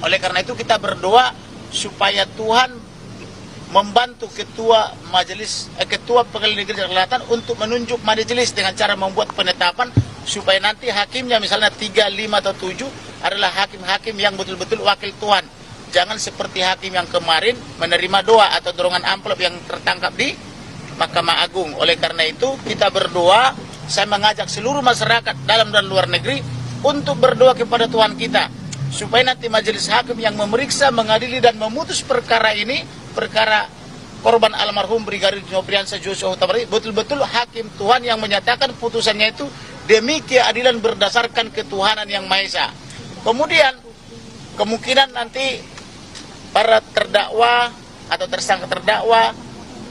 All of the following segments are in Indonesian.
Oleh karena itu kita berdoa supaya Tuhan membantu ketua pengadilan negeri Jakarta Selatan untuk menunjuk majelis dengan cara membuat penetapan supaya nanti hakimnya misalnya 3, 5 atau 7 adalah hakim-hakim yang betul-betul wakil Tuhan. Jangan seperti hakim yang kemarin menerima doa atau dorongan amplop yang tertangkap di Mahkamah Agung. Oleh karena itu kita berdoa, saya mengajak seluruh masyarakat dalam dan luar negeri untuk berdoa kepada Tuhan kita supaya nanti majelis hakim yang memeriksa, mengadili dan memutus perkara ini, perkara korban almarhum Brigadir Nofriansah Joshua Huta Barat, betul-betul hakim Tuhan yang menyatakan putusannya itu demi keadilan berdasarkan ketuhanan yang Maha Esa. Kemudian kemungkinan nanti para terdakwa atau tersangka terdakwa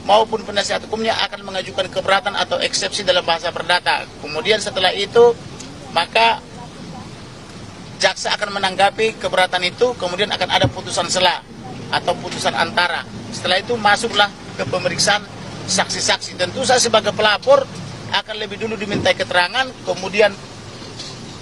maupun penasihat hukumnya akan mengajukan keberatan atau eksepsi dalam bahasa perdata. Kemudian setelah itu maka jaksa akan menanggapi keberatan itu, kemudian akan ada putusan sela atau putusan antara. Setelah itu masuklah ke pemeriksaan saksi-saksi. Tentu saya sebagai pelapor akan lebih dulu dimintai keterangan, kemudian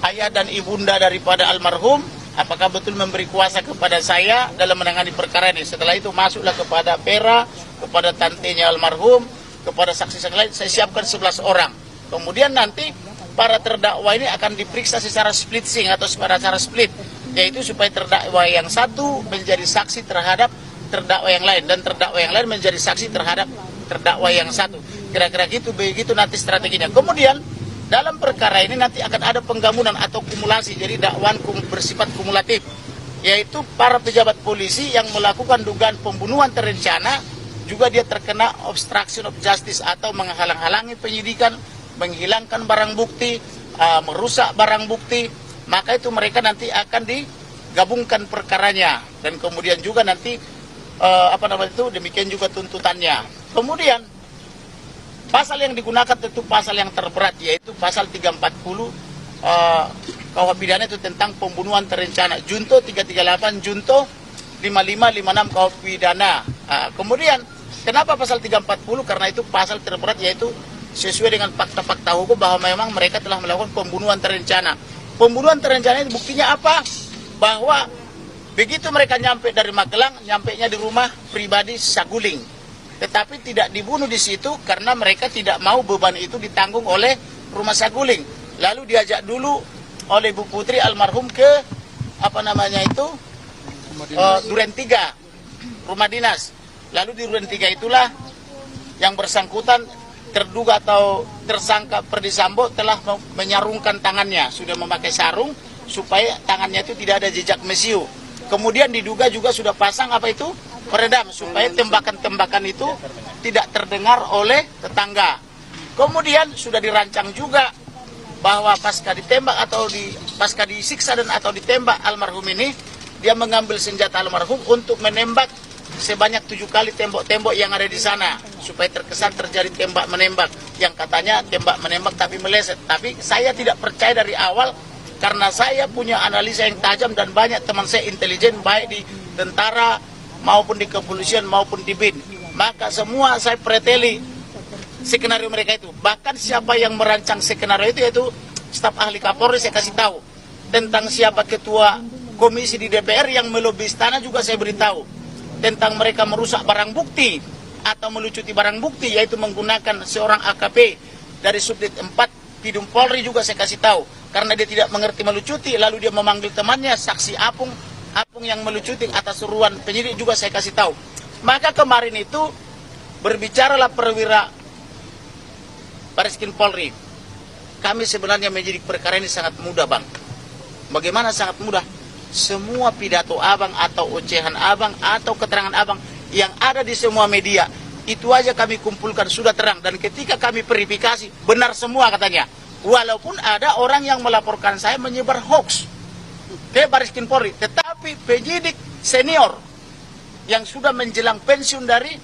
ayah dan ibunda daripada almarhum apakah betul memberi kuasa kepada saya dalam menangani perkara ini. Setelah itu masuklah kepada Pera, kepada tantenya almarhum, kepada saksi-saksi lain, saya siapkan 11 orang. Kemudian nanti para terdakwa ini akan diperiksa secara splitsing atau secara split, yaitu supaya terdakwa yang satu menjadi saksi terhadap terdakwa yang lain dan terdakwa yang lain menjadi saksi terhadap terdakwa yang satu. Kira-kira gitu, begitu nanti strateginya. Kemudian dalam perkara ini nanti akan ada penggabungan atau kumulasi, jadi dakwaan bersifat kumulatif, yaitu para pejabat polisi yang melakukan dugaan pembunuhan terencana juga dia terkena obstruction of justice atau menghalang-halangi penyidikan, menghilangkan barang bukti, merusak barang bukti, maka itu mereka nanti akan digabungkan perkaranya dan kemudian juga nanti demikian juga tuntutannya. Kemudian pasal yang digunakan tentu pasal yang terberat, yaitu pasal 340 KUH pidana itu tentang pembunuhan terencana, junto 338, junto 5556 KUH pidana. Kemudian kenapa pasal 340? Karena itu pasal terberat, yaitu sesuai dengan fakta-fakta hukum bahwa memang mereka telah melakukan pembunuhan terencana. Pembunuhan terencana itu buktinya apa? Bahwa begitu mereka nyampe dari Magelang, nyampenya di rumah pribadi Saguling. Tetapi tidak dibunuh di situ karena mereka tidak mau beban itu ditanggung oleh rumah Saguling. Lalu diajak dulu oleh Bu Putri almarhum ke Duren 3, rumah dinas. Lalu di Duren 3 itulah yang bersangkutan terduga atau tersangka Perdi Sambo telah menyarungkan tangannya, sudah memakai sarung supaya tangannya itu tidak ada jejak mesiu. Kemudian diduga juga sudah pasang peredam supaya tembakan-tembakan itu tidak terdengar oleh tetangga. Kemudian sudah dirancang juga bahwa pasca ditembak atau pasca disiksa dan atau ditembak almarhum ini, dia mengambil senjata almarhum untuk menembak sebanyak 7 kali tembok-tembok yang ada di sana supaya terkesan terjadi tembak menembak yang katanya tembak menembak tapi meleset. Tapi saya tidak percaya dari awal karena saya punya analisa yang tajam dan banyak teman saya intelijen baik di tentara maupun di kepolisian maupun di BIN. Maka semua saya preteli skenario mereka itu. Bahkan siapa yang merancang skenario itu yaitu staf ahli Kapolri, saya kasih tahu. Tentang siapa ketua komisi di DPR yang melobi istana juga saya beritahu. Tentang mereka merusak barang bukti atau melucuti barang bukti, yaitu menggunakan seorang AKP dari Subdit 4 Pidum Polri juga saya kasih tahu. Karena dia tidak mengerti melucuti, lalu dia memanggil temannya saksi Apung yang melucuti atas suruhan penyidik juga saya kasih tahu. Maka kemarin itu berbicaralah perwira Bariskin Polri. Kami sebenarnya menyidik perkara ini sangat mudah, Bang. Bagaimana sangat mudah? Semua pidato abang atau ocehan abang atau keterangan abang yang ada di semua media itu aja kami kumpulkan sudah terang, dan ketika kami verifikasi benar semua katanya, walaupun ada orang yang melaporkan saya menyebar hoax ke Bariskin Polri, tetapi penyidik senior yang sudah menjelang pensiun dari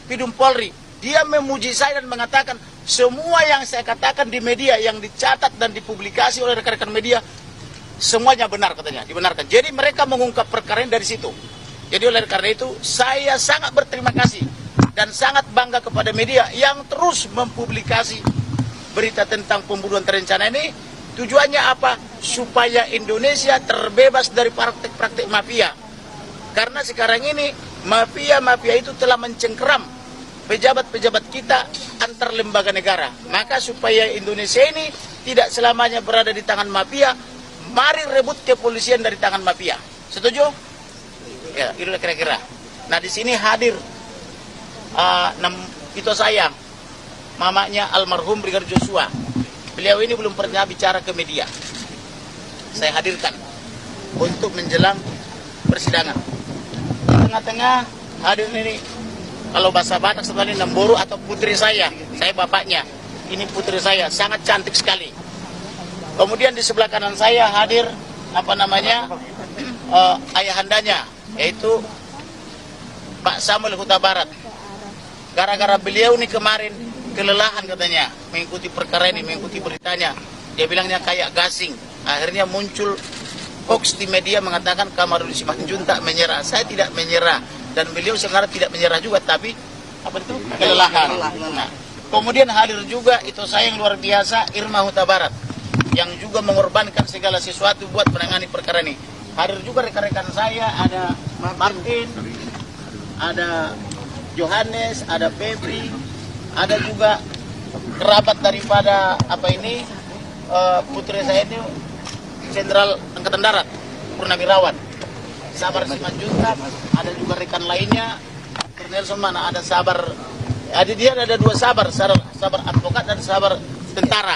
Pidum Polri, dia memuji saya dan mengatakan semua yang saya katakan di media yang dicatat dan dipublikasi oleh rekan-rekan media semuanya benar katanya, dibenarkan. Jadi mereka mengungkap perkara ini dari situ. Jadi oleh karena itu saya sangat berterima kasih dan sangat bangga kepada media yang terus mempublikasi berita tentang pembunuhan terencana ini Tujuannya apa? Supaya Indonesia terbebas dari praktik-praktik mafia. Karena sekarang ini mafia-mafia itu telah mencengkeram pejabat-pejabat kita antar lembaga negara. Maka supaya Indonesia ini tidak selamanya berada di tangan mafia, mari rebut kepolisian dari tangan mafia. Setuju? Ya, itu kira-kira. Nah, di sini hadir itu saya, mamanya almarhum Brigadir Joshua. Beliau ini belum pernah bicara ke media. Saya hadirkan untuk menjelang persidangan. Di tengah-tengah hadir ini, kalau bahasa Batak sebenarnya Namboro atau putri saya bapaknya. Ini putri saya, sangat cantik sekali. Kemudian di sebelah kanan saya hadir ayahandanya, yaitu Pak Samuel Huta Barat. Gara-gara beliau nih kemarin kelelahan katanya mengikuti perkara ini, mengikuti beritanya. Dia bilangnya kayak gasing. Akhirnya muncul hoax di media mengatakan Kamarudin Simanjuntak menyerah. Saya tidak menyerah dan beliau sekarang tidak menyerah juga, tapi kelelahan. Nah, kemudian hadir juga itu saya yang luar biasa, Irma Huta Barat, yang juga mengorbankan segala sesuatu buat menangani perkara ini. Hadir juga rekan-rekan saya, ada Martin, ada Johannes, ada Febri, ada juga kerabat daripada putri saya ini Jenderal Angkatan Darat Purnawirawan Sabar Simanjuntak. Ada juga rekan lainnya Colonel Somana, ada Sabar, ada dua Sabar advokat dan Sabar tentara.